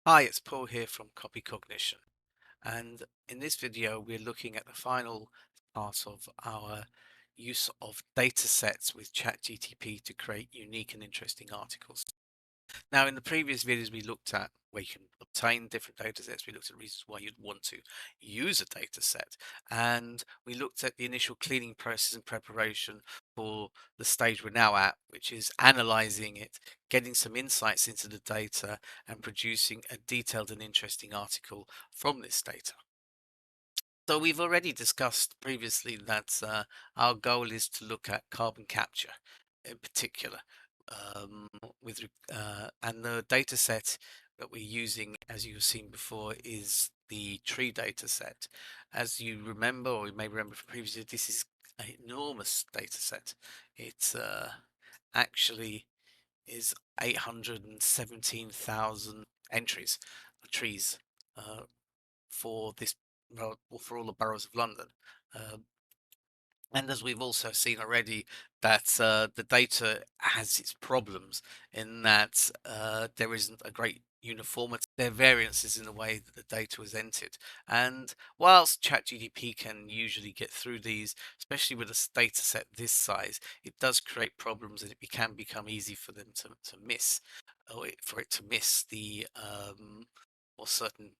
Hi, it's Paul here from Copy Cognition, and in this video we're looking at the final part of our use of data sets with ChatGTP to create unique and interesting articles. Now, in the previous videos, we looked at where you can obtain different data sets. We looked at reasons why you'd want to use a data set. And we looked at the initial cleaning process and preparation for the stage we're now at, which is analyzing it, getting some insights into the data, and producing a detailed and interesting article from this data. So we've already discussed previously that our goal is to look at carbon capture in particular, um, and the data set that we're using, as you've seen before, is the tree data set. As you remember, or you may remember from previously, this is an enormous data set. It actually is 817,000 entries of trees. Uh, for this well, for all the boroughs of London. Um, and as we've also seen already, that the data has its problems in that there isn't a great uniformity. There are variances in the way that the data was entered. And whilst ChatGPT can usually get through these, especially with a data set this size, it does create problems and it can become easy for them to miss, for it to miss the or certain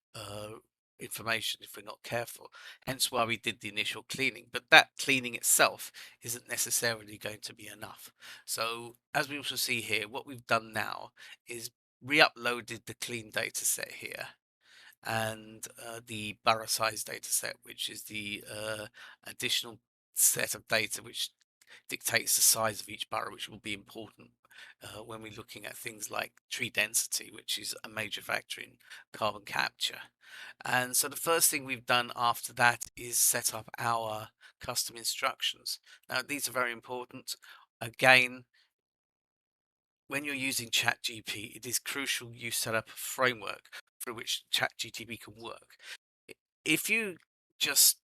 information if we're not careful. Hence why we did the initial cleaning. But that cleaning itself isn't necessarily going to be enough. So as we also see here, what we've done now is re-uploaded the clean data set here and the borough size data set, which is the additional set of data which dictates the size of each borough, which will be important when we're looking at things like tree density, which is a major factor in carbon capture. And so the first thing we've done after that is set up our custom instructions. Now, these are very important. Again, when you're using ChatGPT, it is crucial you set up a framework through which ChatGPT can work. If you just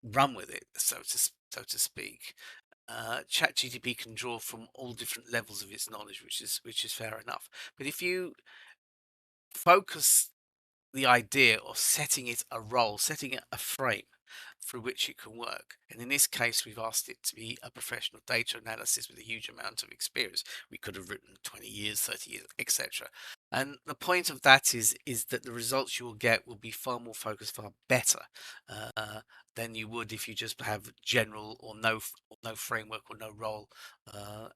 run with it, so to speak, ChatGPT can draw from all different levels of its knowledge, which is fair enough. But if you focus the idea of setting it a role, setting it a frame through which it can work. And in this case, we've asked it to be a professional data analysis with a huge amount of experience. We could have written 20 years, 30 years, etc. And the point of that is that the results you will get will be far more focused, far better than you would if you just have general or no framework or no role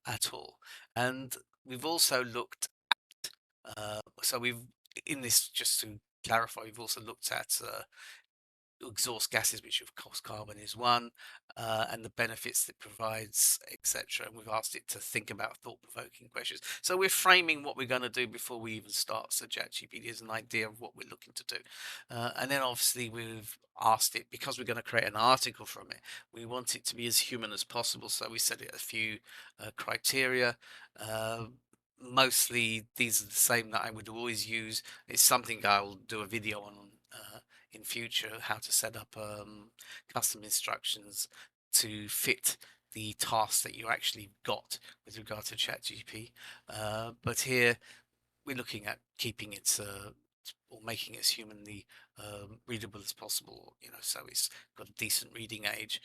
at all. And we've also looked so we've in this, just to clarify, we've also looked at exhaust gases, which of course carbon is one, and the benefits it provides, etc. And we've asked it to think about thought-provoking questions. So we're framing what we're going to do before we even start. So ChatGPT is an idea of what we're looking to do, and then obviously we've asked it, because we're going to create an article from it, we want it to be as human as possible. So we set it a few criteria. Uh, Mostly these are the same that I would always use. It's something I'll do a video on in future, how to set up custom instructions to fit the tasks that you actually got with regard to ChatGPT. But here we're looking at keeping it or making it as humanly readable as possible. So it's got a decent reading age.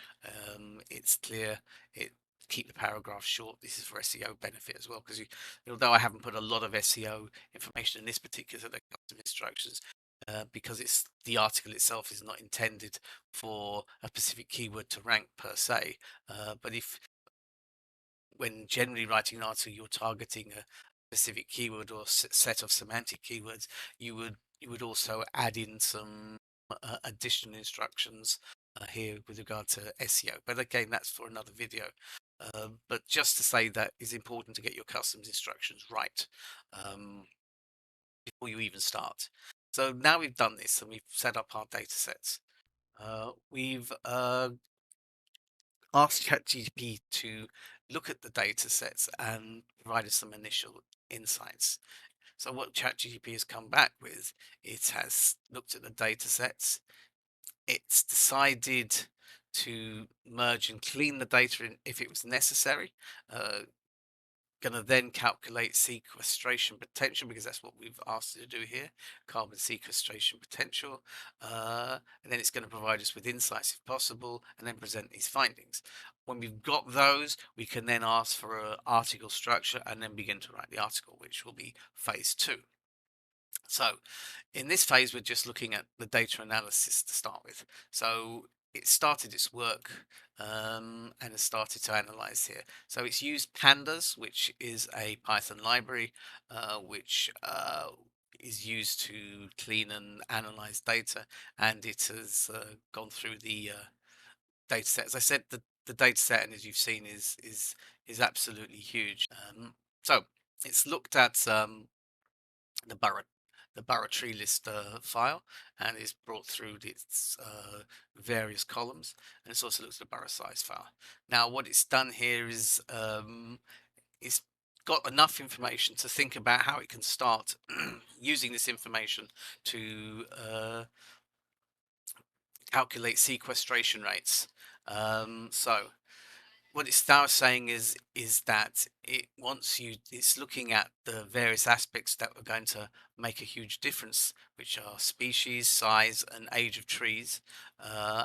It's clear. It keep the paragraph short. This is for SEO benefit as well, because although I haven't put a lot of SEO information in this particular set of custom instructions, because it's the article itself is not intended for a specific keyword to rank per se. But if when generally writing an article, you're targeting a specific keyword or set of semantic keywords, you would also add in some additional instructions here with regard to SEO. But again, that's for another video. But just to say that it's important to get your customs instructions right before you even start. So now we've done this and we've set up our data sets. We've asked ChatGPT to look at the data sets and provide us some initial insights. So what ChatGPT has come back with, it has looked at the data sets. It's decided to merge and clean the data if it was necessary. Uh, going to then calculate sequestration potential, because that's what we've asked it to do here, carbon sequestration potential. And then it's going to provide us with insights if possible, and then present these findings. When we've got those, we can then ask for an article structure and then begin to write the article, which will be phase 2. So in this phase, we're just looking at the data analysis to start with. So it started its work and has started to analyze here. So it's used pandas, which is a Python library, which is used to clean and analyze data, and it has gone through the data set. As I said, the data set, and as you've seen, is absolutely huge. So it's looked at the borough the borough tree list file, and is brought through its various columns, and it's also looked at the borough size file. Now what it's done here is it's got enough information to think about how it can start using this information to calculate sequestration rates. So what it's now saying is that it's looking at the various aspects that are going to make a huge difference, which are species, size, and age of trees,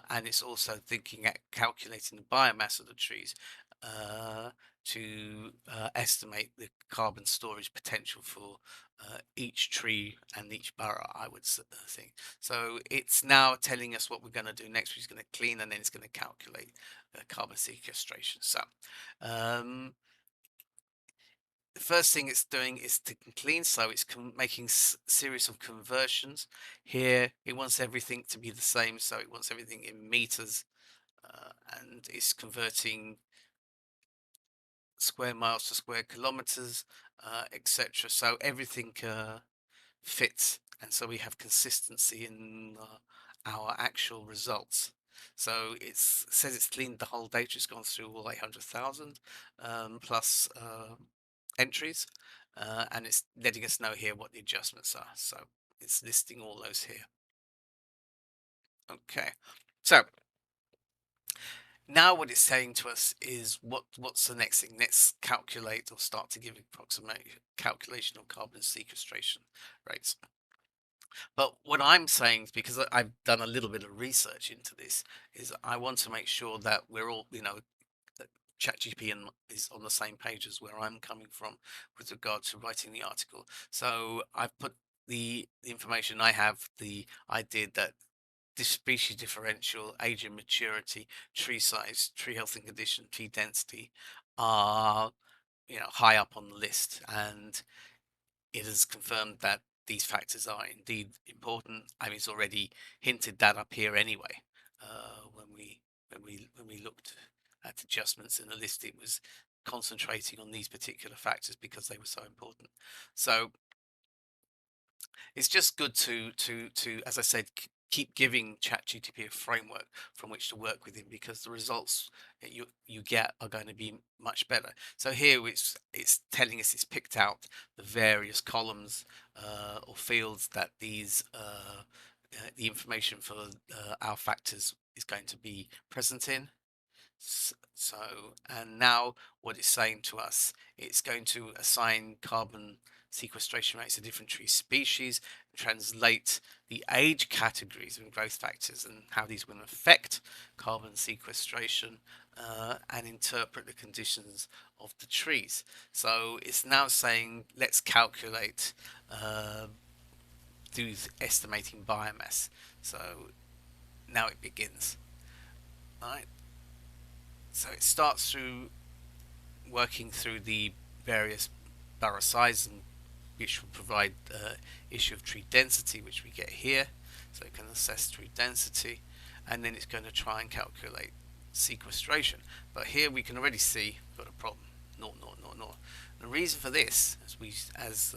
and it's also thinking at calculating the biomass of the trees uh, to estimate the carbon storage potential for each tree and each borough, I would think. So it's now telling us what we're going to do next. We're going to clean, and then it's going to calculate carbon sequestration. So um, the first thing it's doing is to clean, so it's making series of conversions. Here it wants everything to be the same, so it wants everything in meters, and it's converting square miles to square kilometers, etc. So everything fits, and so we have consistency in our actual results. So it says it's cleaned the whole data. It's gone through all 800,000 plus entries, and it's letting us know here what the adjustments are. So it's listing all those here. Okay, so now what it's saying to us is what's the next thing? Let's calculate or start to give approximate calculation of carbon sequestration rates. But what I'm saying, because I've done a little bit of research into this, is I want to make sure that we're all, that ChatGPT is on the same page as where I'm coming from with regard to writing the article. So I've put the information I have, the idea that this species differential, age and maturity, tree size, tree health and condition, tree density are, high up on the list, and it has confirmed that these factors are indeed important. I mean, it's already hinted that up here anyway. When we looked at adjustments in the list, it was concentrating on these particular factors because they were so important. So it's just good to as I said, keep giving ChatGTP a framework from which to work within, because the results that you get are going to be much better. So here it's telling us it's picked out the various columns or fields that the information for our factors is going to be present in. So, and now what it's saying to us, it's going to assign carbon sequestration rates to different tree species, translate the age categories and growth factors and how these will affect carbon sequestration, and interpret the conditions of the trees. So it's now saying, let's calculate, do estimating biomass. So now it begins. All right. So it starts through working through the various borough size, and which will provide issue of tree density, which we get here. So it can assess tree density, and then it's going to try and calculate sequestration. But here we can already see we've got a problem. No, no, no, no. The reason for this, as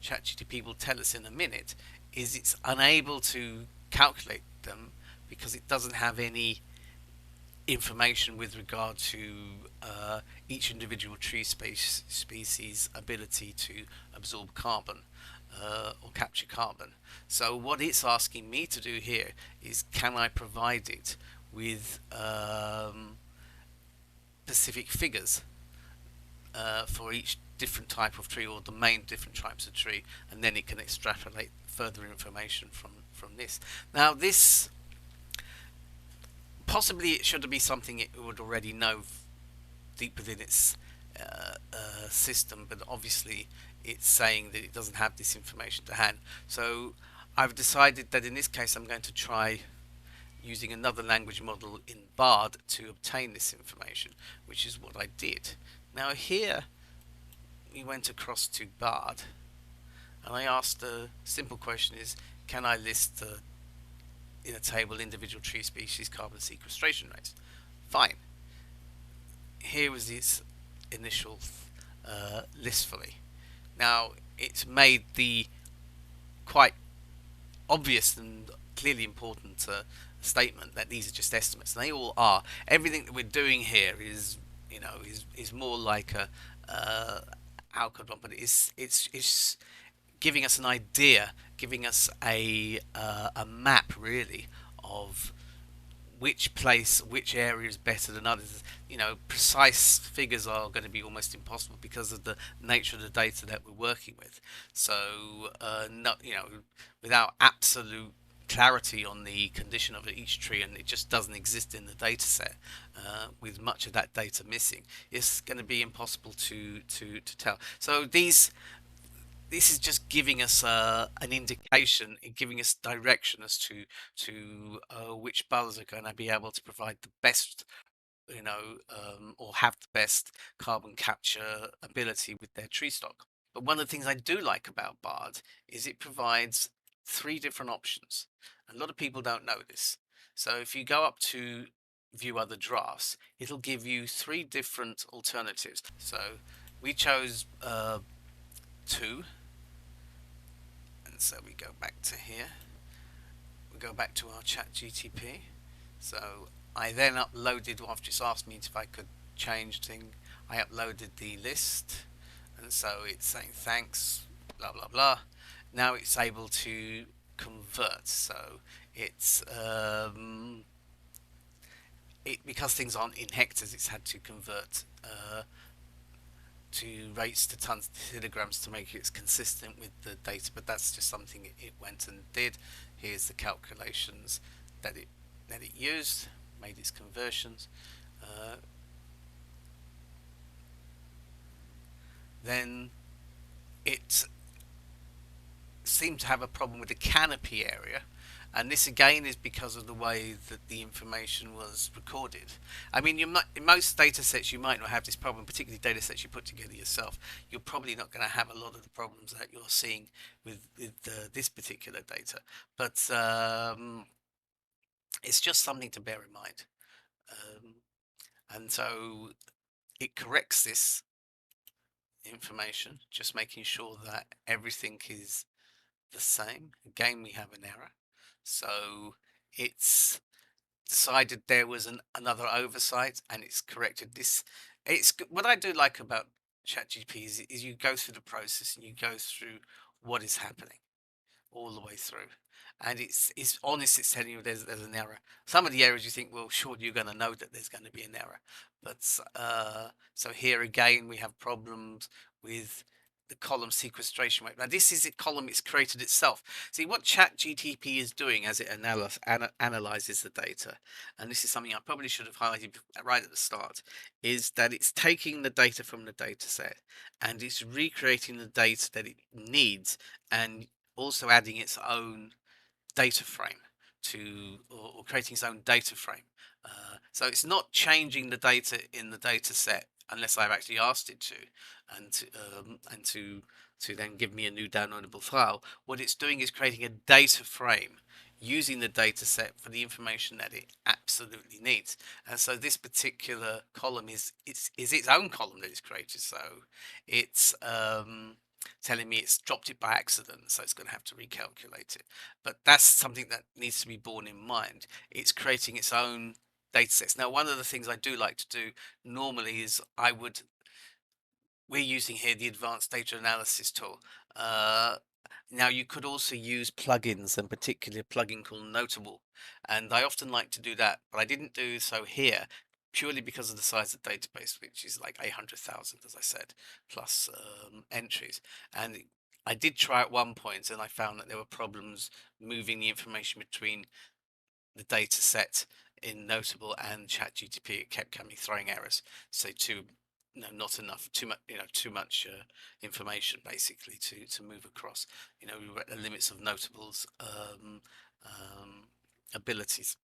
ChatGTP will tell us in a minute, is it's unable to calculate them because it doesn't have any information with regard to each individual tree species ability to absorb carbon or capture carbon. So what it's asking me to do here is, can I provide it with specific figures for each different type of tree or the main different types of tree, and then it can extrapolate further information from this. Now, this possibly it should be something it would already know deep within its system, but obviously it's saying that it doesn't have this information to hand. So I've decided that in this case I'm going to try using another language model in Bard to obtain this information, which is what I did. Now here we went across to Bard and I asked a simple question is, can I list in a table individual tree species carbon sequestration rates? Fine. Here was its initial list for me. Now it's made the quite obvious and clearly important statement that these are just estimates, and they all are. Everything that we're doing here is, is more like a outcome, but it's giving us an idea, giving us a map really of which area is better than others. Precise figures are going to be almost impossible because of the nature of the data that we're working with. So, not, without absolute clarity on the condition of each tree, and it just doesn't exist in the data set, with much of that data missing, it's going to be impossible to tell. So this is just giving us an indication, giving us direction as to which buzzers are going to be able to provide the best, or have the best carbon capture ability with their tree stock. But one of the things I do like about Bard is it provides three different options. A lot of people don't know this. So if you go up to view other drafts, it'll give you three different alternatives. So we chose two. So we go back to here, we go back to our chat GTP. So I then uploaded, after it's asked me if I could change thing, I uploaded the list, and so it's saying thanks, blah blah blah. Now it's able to convert, so it's because things aren't in hectares, it's had to convert to rates to tons to kilograms to make it consistent with the data, but that's just something it went and did. Here's the calculations that it used, made its conversions. Then it seemed to have a problem with the canopy area, and this again is because of the way that the information was recorded. I mean, in most data sets you might not have this problem, particularly data sets you put together yourself. You're probably not going to have a lot of the problems that you're seeing with this particular data, but it's just something to bear in mind. And so it corrects this information, just making sure that everything is the same. Again, we have an error. So it's decided there was another oversight and it's corrected this. It's what I do like about ChatGPT is you go through the process and you go through what is happening all the way through, and it's honest. It's telling you there's an error. Some of the errors you think, well, sure, you're going to know that there's going to be an error, but so here again we have problems with the column sequestration rate. Now this is a column it's created itself. See what ChatGTP is doing as it analyzes the data, and this is something I probably should have highlighted right at the start, is that it's taking the data from the data set and it's recreating the data that it needs, and also adding its own data frame or creating its own data frame. So it's not changing the data in the data set unless I've actually asked it to, and to then give me a new downloadable file. What it's doing is creating a data frame using the data set for the information that it absolutely needs. And so this particular column is its own column that it's created. So it's telling me it's dropped it by accident, so it's going to have to recalculate it. But that's something that needs to be borne in mind. It's creating its own data sets. Now, one of the things I do like to do normally is we're using here the advanced data analysis tool. Now you could also use plugins, and particularly a plugin called Notable, and I often like to do that, but I didn't do so here purely because of the size of the database, which is like 800,000, as I said, plus entries. And I did try at one point, and I found that there were problems moving the information between the data set in Notable and ChatGTP. It kept coming throwing errors. So too, no, not enough, too much, too much information basically to move across. We were at the limits of Notable's abilities.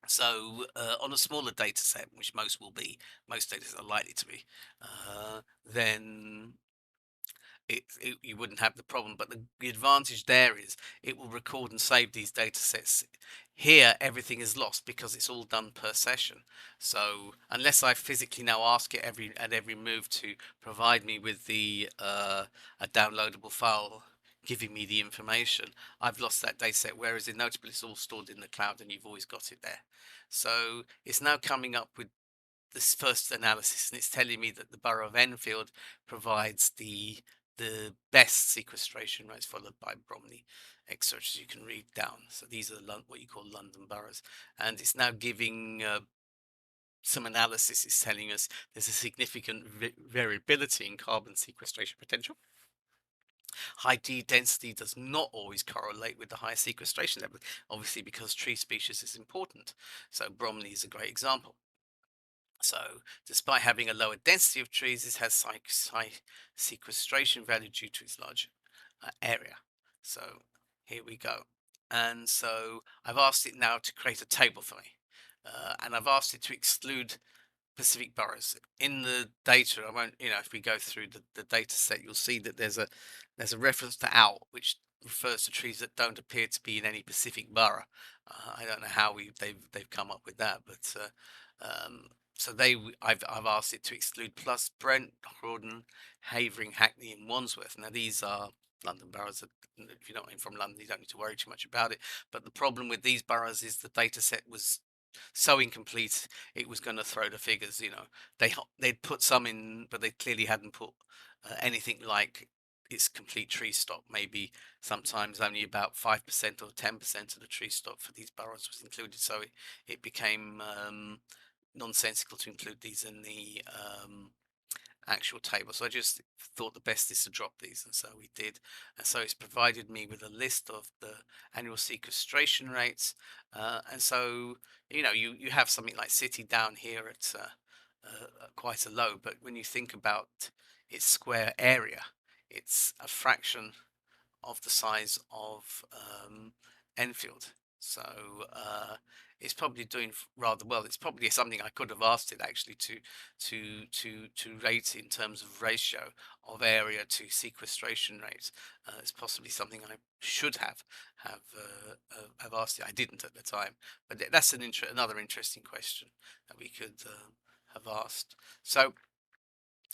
So on a smaller data set, which most will be, most data sets are likely to be, then you wouldn't have the problem. But the advantage there is it will record and save these data sets. Here, everything is lost because it's all done per session. So unless I physically now ask it every move to provide me with the a downloadable file giving me the information, I've lost that data set. Whereas in Notable, it's all stored in the cloud and you've always got it there. So it's now coming up with this first analysis, and it's telling me that the borough of Enfield provides the best sequestration rates, followed by Bromley, etc. As you can read down. So these are what you call London boroughs, and it's now giving some analysis. Is telling us there's a significant variability in carbon sequestration potential. High D density does not always correlate with the high sequestration level, obviously because tree species is important. So Bromley is a great example. So, despite having a lower density of trees, it has high sequestration value due to its large area. So, here we go. And so, I've asked it now to create a table for me. And I've asked it to exclude Pacific boroughs. In the data, I won't, if we go through the data set, you'll see that there's a reference to out, which refers to trees that don't appear to be in any Pacific borough. I don't know how they've come up with that, but so I've asked it to exclude plus Brent, Croydon, Havering, Hackney, and Wandsworth. Now these are London boroughs. If you're not in from London, you don't need to worry too much about it. But the problem with these boroughs is the data set was so incomplete it was going to throw the figures. They'd put some in, but they clearly hadn't put anything like its complete tree stock. Maybe sometimes only about 5% or 10% of the tree stock for these boroughs was included. So it became nonsensical to include these in the actual table. So I just thought the best is to drop these, and so we did. And so it's provided me with a list of the annual sequestration rates. And so you have something like City down here at quite a low, but when you think about its square area, it's a fraction of the size of Enfield. So it's probably doing rather well. It's probably something I could have asked it actually to rate in terms of ratio of area to sequestration rate. It's possibly something I should have asked it. I didn't at the time, but that's another interesting question that we could have asked. So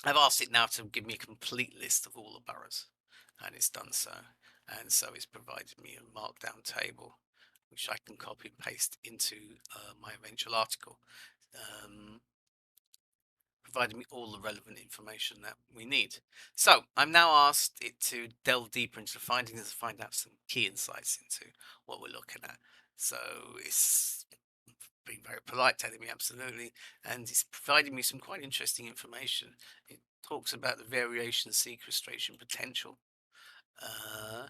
I've asked it now to give me a complete list of all the boroughs, and it's done so. And so it's provided me a markdown table, which I can copy and paste into my eventual article, um, providing me all the relevant information that we need. So I'm now asked it to delve deeper into the findings and find out some key insights into what we're looking at. So it's being very polite, telling me absolutely, and it's providing me some quite interesting information. It talks about the variation sequestration potential. Uh,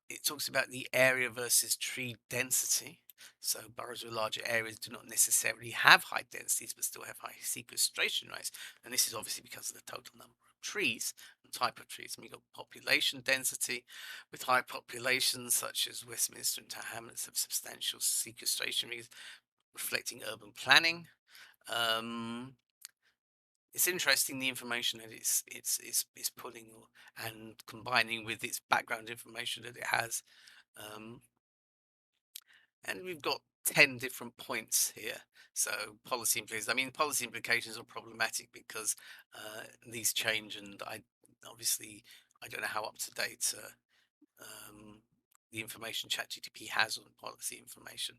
it talks about the area versus tree density. So boroughs with larger areas do not necessarily have high densities, but still have high sequestration rates. And this is obviously because of the total number of trees and type of trees. And we've got population density, with high populations such as Westminster and Tower Hamlets have substantial sequestration rates, reflecting urban planning. Um, it's interesting the information that it's pulling and combining with its background information that it has. Um, and we've got 10 different points here. So policy implications. I mean, policy implications are problematic because these change, and I don't know how up to date the information ChatGTP has on policy information,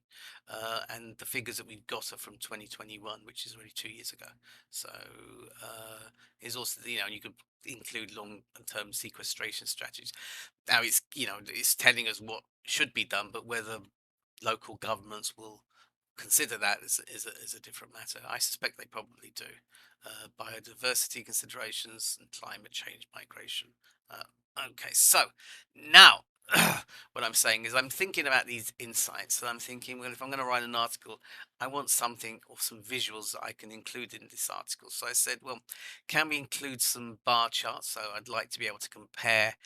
and the figures that we've got are from 2021, which is already 2 years ago. So is also you could include long-term sequestration strategies. Now it's telling us what should be done, but whether local governments will consider that is a different matter. I suspect they probably do. Biodiversity considerations and climate change migration. Okay, so now what I'm saying is I'm thinking about these insights and I'm thinking, well, if I'm going to write an article, I want something or some visuals that I can include in this article. So I said, well, can we include some bar charts? So I'd like to be able to compare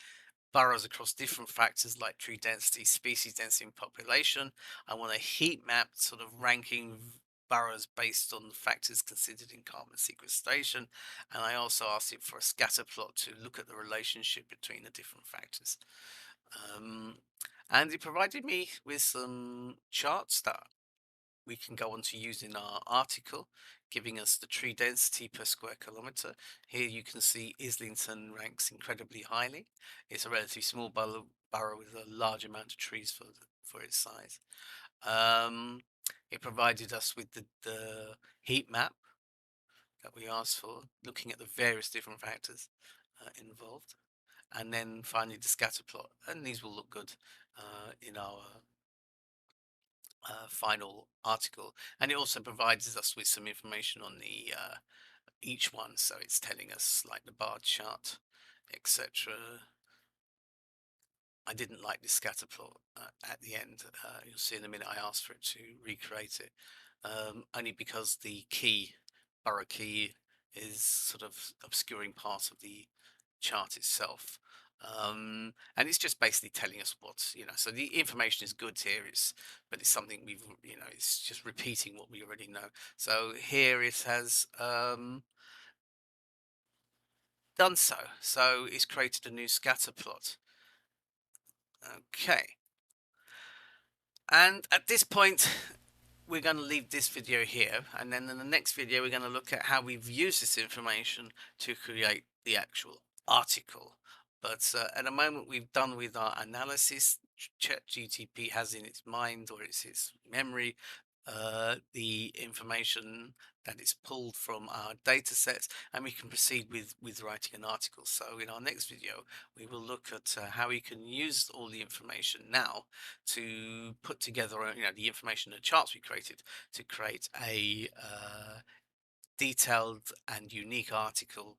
burrows across different factors like tree density, species density, and population. I want a heat map sort of ranking burrows based on the factors considered in carbon sequestration. And I also asked it for a scatter plot to look at the relationship between the different factors. Um, and it provided me with some charts that we can go on to use in our article, giving us the tree density per square kilometre. Here you can see Islington ranks incredibly highly. It's a relatively small borough with a large amount of trees for its size. It provided us with the heat map that we asked for, looking at the various different factors involved. And then finally the scatter plot. And these will look good in our final article, and it also provides us with some information on the each one, so it's telling us like the bar chart, etc. I didn't like the scatter plot at the end. You'll see in a minute I asked for it to recreate it, only because the key, borough key, is sort of obscuring part of the chart itself. And it's just basically telling us what, so the information is good here, but it's something it's just repeating what we already know. So here it has done so. So it's created a new scatter plot. Okay. And at this point, we're going to leave this video here, and then in the next video we're going to look at how we've used this information to create the actual article. But at the moment we've done with our analysis. ChatGTP has in its mind, or it's its memory, the information that is pulled from our data sets, and we can proceed with writing an article. So in our next video we will look at how we can use all the information now to put together the information, the charts we created, to create a detailed and unique article